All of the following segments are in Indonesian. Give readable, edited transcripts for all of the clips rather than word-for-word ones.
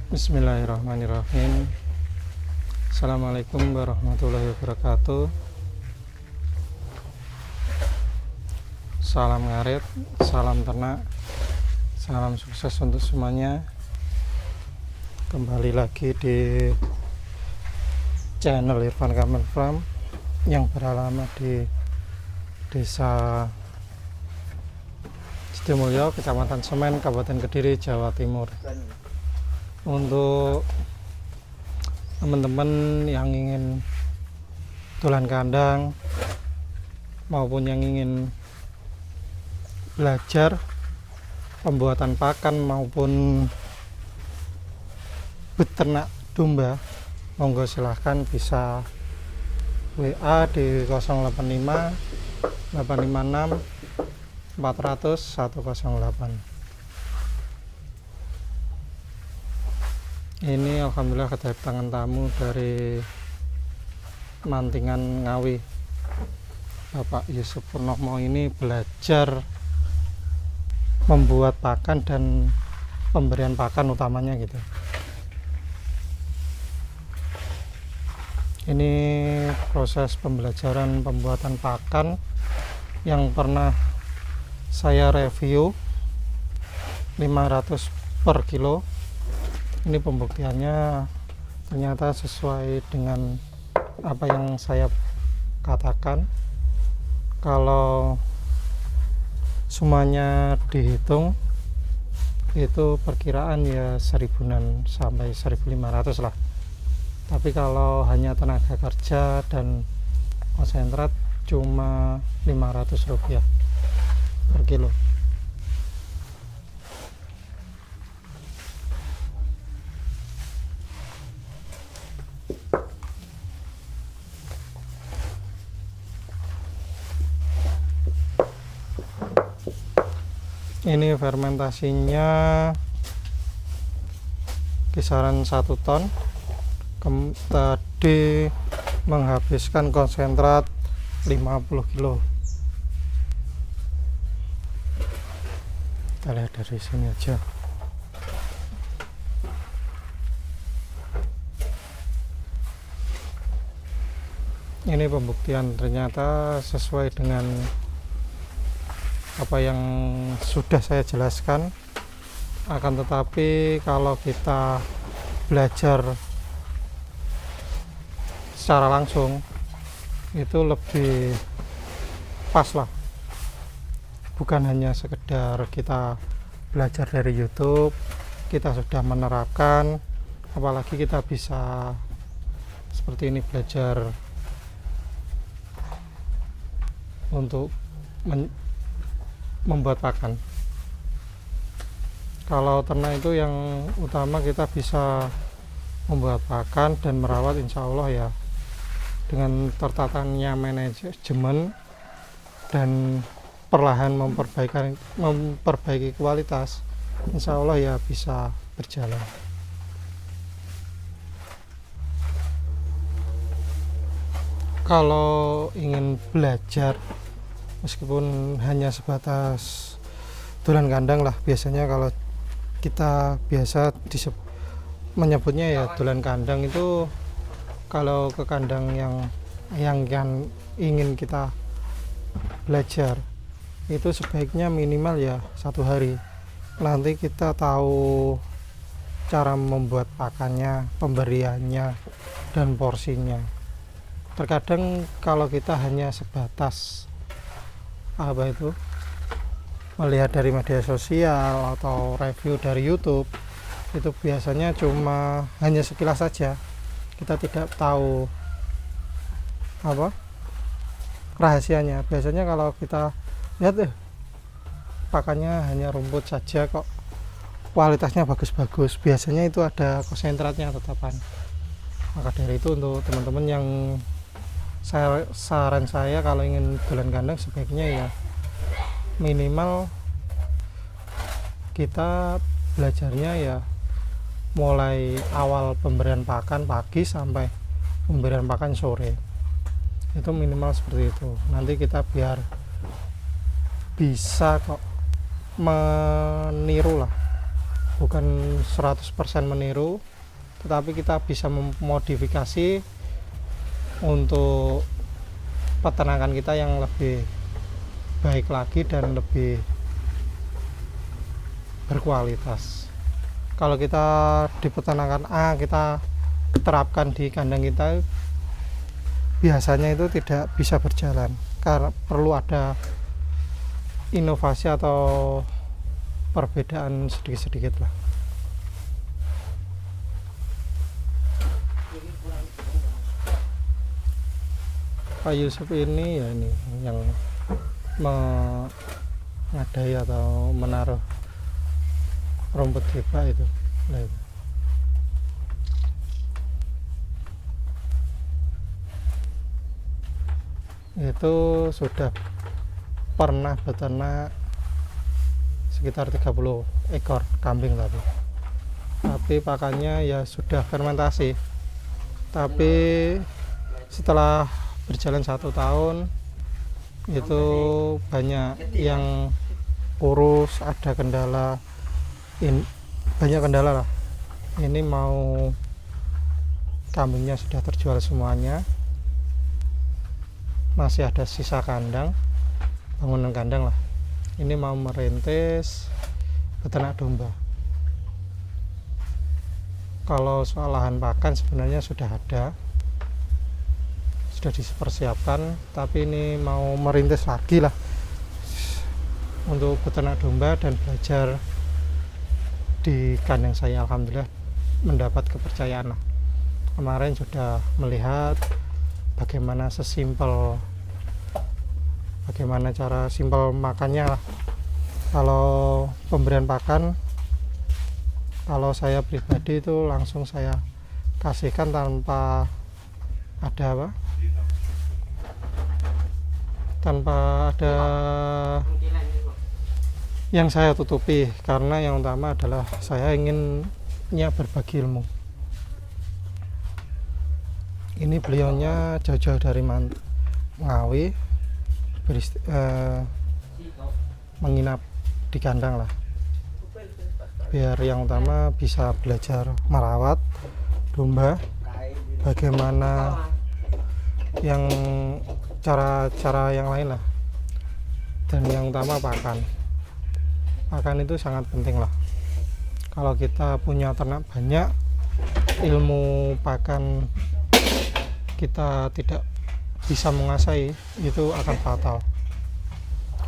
Bismillahirrahmanirrahim. Assalamualaikum warahmatullahi wabarakatuh. Salam ngarit, salam ternak, salam sukses untuk semuanya. Kembali lagi di channel Irfan Kamil Farm yang beralamat di Desa Sidimulyo, Kecamatan Semen, Kabupaten Kediri, Jawa Timur. Untuk teman-teman yang ingin dolan kandang maupun yang ingin belajar pembuatan pakan maupun beternak domba, monggo silahkan bisa WA di 085 856 400 108. Ini alhamdulillah kedatangan tamu dari Mantingan Ngawi. Bapak Yusuf Purnomo ini belajar membuat pakan dan pemberian pakan utamanya gitu. Ini proses pembelajaran pembuatan pakan yang pernah saya review 500 per kilo. Ini pembuktiannya ternyata sesuai dengan apa yang saya katakan. Kalau semuanya dihitung itu perkiraan ya 1000-an sampai 1500 lah. Tapi kalau hanya tenaga kerja dan konsentrat cuma Rp500 per kilo. Ini fermentasinya kisaran 1 ton. Tadi menghabiskan konsentrat 50 kilo. Kita lihat dari sini aja. Ini pembuktian ternyata sesuai dengan apa yang sudah saya jelaskan. Akan tetapi kalau kita belajar secara langsung itu lebih pas lah, bukan hanya sekedar kita belajar dari YouTube, kita sudah menerapkan, apalagi kita bisa seperti ini belajar untuk membuat pakan. Kalau ternak itu yang utama kita bisa membuat pakan dan merawat, insya Allah ya dengan tertatanya manajemen dan perlahan memperbaiki kualitas, insya Allah ya bisa berjalan. Kalau ingin belajar meskipun hanya sebatas dolan kandang lah, biasanya kalau kita biasa menyebutnya ya dolan kandang itu kalau ke kandang yang ingin kita belajar itu sebaiknya minimal ya 1 hari. Nanti kita tahu cara membuat pakannya, pemberiannya, dan porsinya. Terkadang kalau kita hanya sebatas melihat dari media sosial atau review dari YouTube, itu biasanya cuma hanya sekilas saja. Kita tidak tahu rahasianya. Biasanya kalau kita lihat pakannya hanya rumput saja kok kualitasnya bagus-bagus, biasanya itu ada konsentratnya tetapan. Maka dari itu untuk teman-teman yang saran saya kalau ingin dolan kandang sebaiknya ya minimal kita belajarnya ya mulai awal pemberian pakan pagi sampai pemberian pakan sore, itu minimal seperti itu. Nanti kita biar bisa kok meniru lah bukan 100% meniru, tetapi kita bisa memodifikasi untuk peternakan kita yang lebih baik lagi dan lebih berkualitas. Kalau kita di peternakan A kita terapkan di kandang kita, biasanya itu tidak bisa berjalan karena perlu ada inovasi atau perbedaan sedikit-sedikit lah. Pak Yusuf ini ya ini yang mengadai atau menaruh rumput geba itu. Nah, itu sudah pernah beternak sekitar 30 ekor kambing, tapi pakannya ya sudah fermentasi. Tapi setelah berjalan 1 tahun itu banyak yang kurus, ada kendala, banyak kendala lah. Ini mau kambingnya sudah terjual semuanya, masih ada sisa kandang, bangunan kandang lah. Ini mau merintis beternak domba. Kalau soal lahan pakan sebenarnya sudah ada, sudah dipersiapkan, tapi ini mau merintis lagi lah untuk beternak domba dan belajar di kandang saya. Alhamdulillah mendapat kepercayaan lah. Kemarin sudah melihat bagaimana bagaimana cara simpel makannya lah. Kalau pemberian pakan, kalau saya pribadi itu langsung saya kasihkan tanpa ada yang saya tutupi, karena yang utama adalah saya inginnya berbagi ilmu. Ini beliaunya jauh-jauh dari Ngawi, menginap di kandang lah, biar yang utama bisa belajar merawat domba, bagaimana yang cara-cara yang lain lah, dan yang utama pakan itu sangat penting lah. Kalau kita punya ternak banyak, ilmu pakan kita tidak bisa menguasai, itu akan fatal.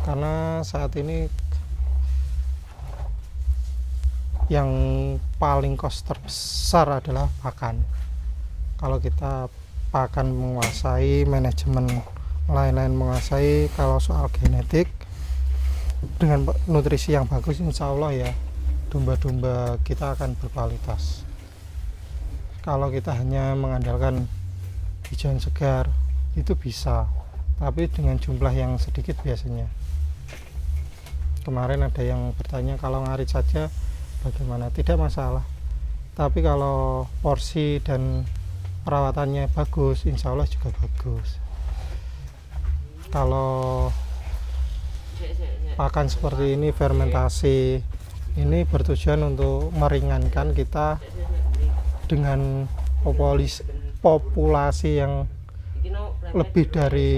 Karena saat ini yang paling cost terbesar adalah pakan. Kalau kita pakan menguasai, manajemen lain-lain menguasai, kalau soal genetik dengan nutrisi yang bagus, insya Allah ya domba-domba kita akan berkualitas. Kalau kita hanya mengandalkan hijauan segar itu bisa, tapi dengan jumlah yang sedikit biasanya. Kemarin ada yang bertanya kalau ngarit saja bagaimana, tidak masalah, tapi kalau porsi dan perawatannya bagus, insya Allah juga bagus. Kalau pakan seperti ini, fermentasi ini bertujuan untuk meringankan kita dengan populasi yang lebih dari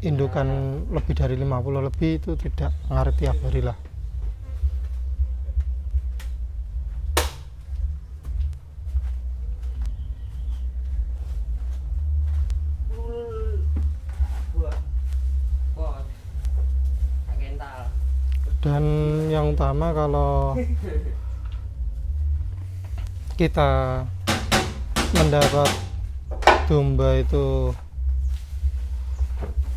indukan, lebih dari 50 lebih, itu tidak ngarit tiap hari lah. Dan yang utama kalau kita mendapat domba itu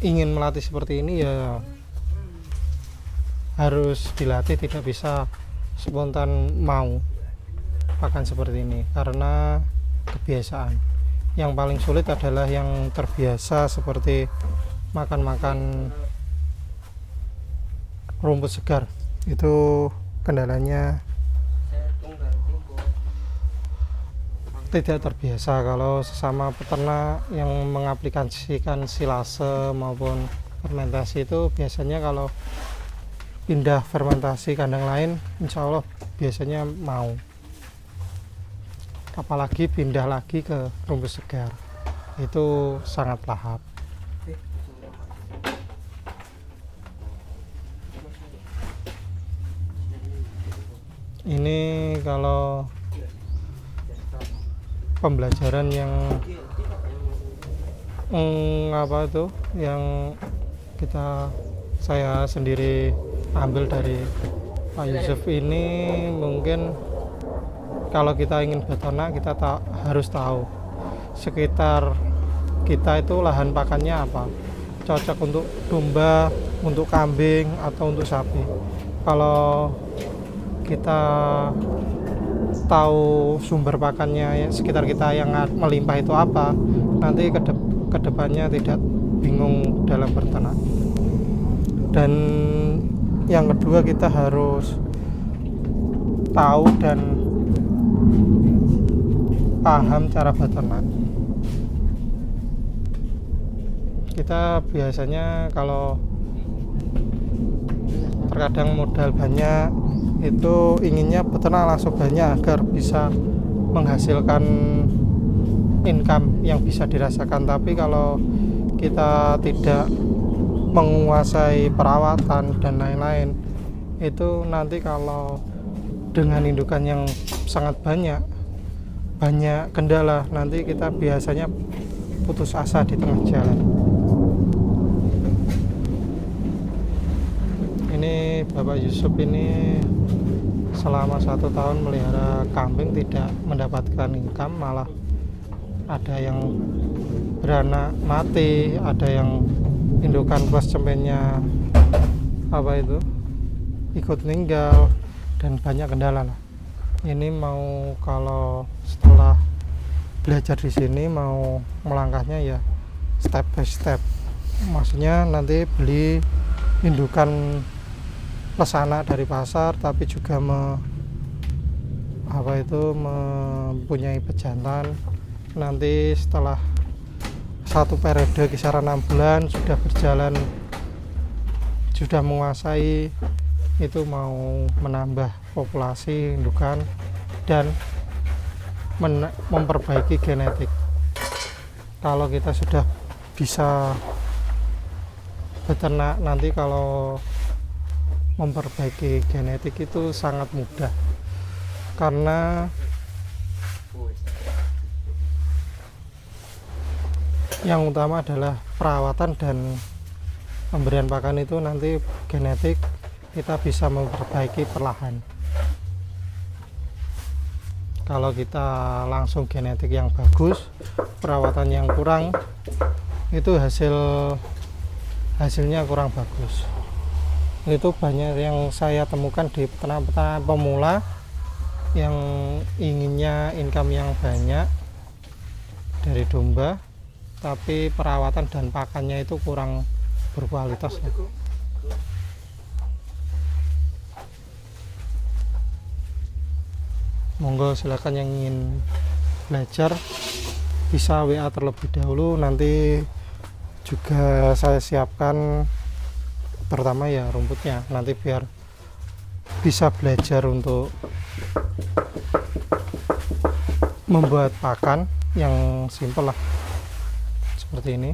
ingin melatih seperti ini, ya harus dilatih, tidak bisa spontan mau pakan seperti ini karena kebiasaan. Yang paling sulit adalah yang terbiasa seperti makan-makan rumput segar, itu kendalanya tidak terbiasa. Kalau sesama peternak yang mengaplikasikan silase maupun fermentasi itu biasanya kalau pindah fermentasi kandang lain, insya Allah biasanya mau. Apalagi pindah lagi ke rumput segar, itu sangat lahap. Ini kalau pembelajaran yang apa itu yang saya sendiri ambil dari Pak Yusuf ini, mungkin kalau kita ingin beternak kita harus tahu sekitar kita itu lahan pakannya apa, cocok untuk domba, untuk kambing, atau untuk sapi. Kalau kita tahu sumber pakannya sekitar kita yang melimpah itu apa, nanti kedepannya tidak bingung dalam berternak. Dan yang kedua, kita harus tahu dan paham cara beternak. Kita biasanya kalau terkadang modal banyak itu inginnya beternak langsung banyak agar bisa menghasilkan income yang bisa dirasakan. Tapi kalau kita tidak menguasai perawatan dan lain-lain, itu nanti kalau dengan indukan yang sangat banyak kendala, nanti kita biasanya putus asa di tengah jalan. Ini Bapak Yusuf ini selama 1 tahun melihara kambing tidak mendapatkan income, malah ada yang beranak mati, ada yang indukan plus cemennya ikut meninggal, dan banyak kendala lah. Ini mau kalau setelah belajar di sini mau melangkahnya ya step by step, maksudnya nanti beli indukan plus anak dari pasar, tapi juga mempunyai pejantan. Nanti setelah satu periode kisaran 6 bulan sudah berjalan, sudah menguasai, itu mau menambah populasi indukan dan memperbaiki genetik. Kalau kita sudah bisa beternak, nanti kalau memperbaiki genetik itu sangat mudah, karena yang utama adalah perawatan dan pemberian pakan. Itu nanti genetik kita bisa memperbaiki perlahan. Kalau kita langsung genetik yang bagus, perawatan yang kurang, itu hasilnya kurang bagus. Itu banyak yang saya temukan di peternak-peternak pemula yang inginnya income yang banyak dari domba, tapi perawatan dan pakannya itu kurang berkualitas. Monggo silakan yang ingin belajar bisa WA terlebih dahulu, nanti juga saya siapkan pertama ya rumputnya, nanti biar bisa belajar untuk membuat pakan yang simpel lah seperti ini,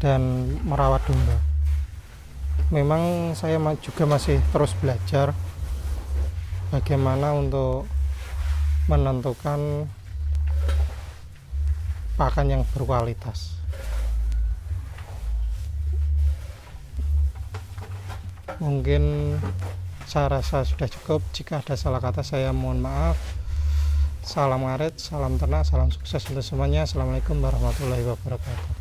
dan merawat domba. Memang saya juga masih terus belajar bagaimana untuk menentukan pakan yang berkualitas. Mungkin saya rasa sudah cukup. Jika ada salah kata saya mohon maaf. Salam ngaret, salam ternak, salam sukses untuk semuanya. Assalamualaikum warahmatullahi wabarakatuh.